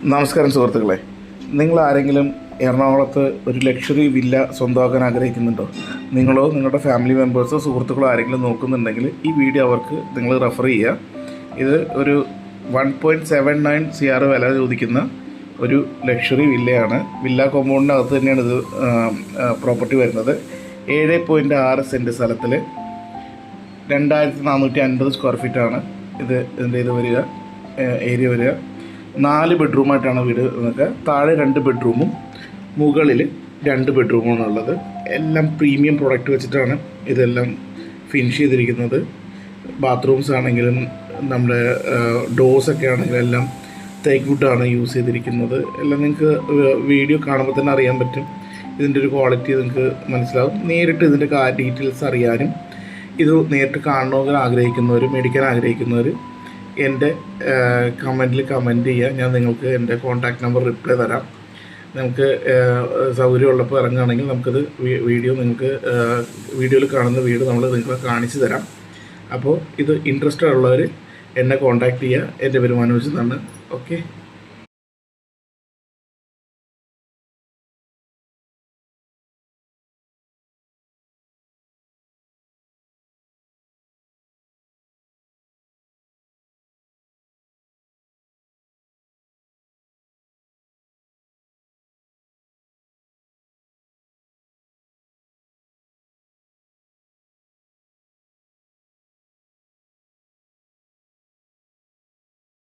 നമസ്കാരം സുഹൃത്തുക്കളെ, നിങ്ങൾ ആരെങ്കിലും എറണാകുളത്ത് ഒരു ലക്ഷറി വില്ല സ്വന്തമാക്കാൻ ആഗ്രഹിക്കുന്നുണ്ടോ? നിങ്ങളോ നിങ്ങളുടെ ഫാമിലി മെമ്പേഴ്സോ സുഹൃത്തുക്കളോ ആരെങ്കിലും നോക്കുന്നുണ്ടെങ്കിൽ ഈ വീഡിയോ അവർക്ക് നിങ്ങൾ റെഫർ ചെയ്യുക. ഇത് ഒരു 1.79 CR വില ചോദിക്കുന്ന ഒരു ലക്ഷറി വില്ലയാണ്. വില്ല കോമ്പൗണ്ടിനകത്ത് തന്നെയാണ് ഇത് പ്രോപ്പർട്ടി വരുന്നത്. 7.6 സെൻറ്റ് സ്ഥലത്തിൽ 2450 സ്ക്വയർ ഫീറ്റാണ് ഇതിൻ്റെ വരിക, ഏരിയ വരിക. 4 ബെഡ്റൂമായിട്ടാണ് വീട് നിൽക്കുക. താഴെ 2 ബെഡ്റൂമും മുകളിൽ 2 ബെഡ്റൂമാണ് ഉള്ളത്. എല്ലാം പ്രീമിയം പ്രൊഡക്റ്റ് വെച്ചിട്ടാണ് ഇതെല്ലാം ഫിനിഷ് ചെയ്തിരിക്കുന്നത്. ബാത്റൂംസ് ആണെങ്കിലും നമ്മുടെ ഡോസൊക്കെ ആണെങ്കിലും എല്ലാം തേക്ക് വുഡാണ് യൂസ് ചെയ്തിരിക്കുന്നത്. എല്ലാം നിങ്ങൾക്ക് വീഡിയോ കാണുമ്പോൾ തന്നെ അറിയാൻ പറ്റും. ഇതിൻ്റെ ഒരു ക്വാളിറ്റി നിങ്ങൾക്ക് മനസ്സിലാവും. നേരിട്ട് ഇതിൻ്റെ ഡീറ്റെയിൽസ് അറിയാനും ഇത് നേരിട്ട് കാണണമെങ്കിൽ ആഗ്രഹിക്കുന്നവർ, മേടിക്കാൻ ആഗ്രഹിക്കുന്നവർ എൻ്റെ കമൻറ്റിൽ കമൻറ്റ് ചെയ്യുക. ഞാൻ നിങ്ങൾക്ക് എൻ്റെ കോൺടാക്റ്റ് നമ്പർ റിപ്ലൈ തരാം. നമുക്ക് സൗകര്യമുള്ളപ്പോൾ ഇറങ്ങുകയാണെങ്കിൽ നമുക്കത് വീഡിയോയിൽ കാണുന്ന വീട് നമ്മൾ നിങ്ങൾക്ക് കാണിച്ചു തരാം. അപ്പോൾ ഇത് ഇൻട്രസ്റ്റഡ് ഉള്ളവർ എന്നെ കോൺടാക്റ്റ് ചെയ്യുക. എൻ്റെ പേര് മനോജ് എന്നാണ്. ഓക്കെ.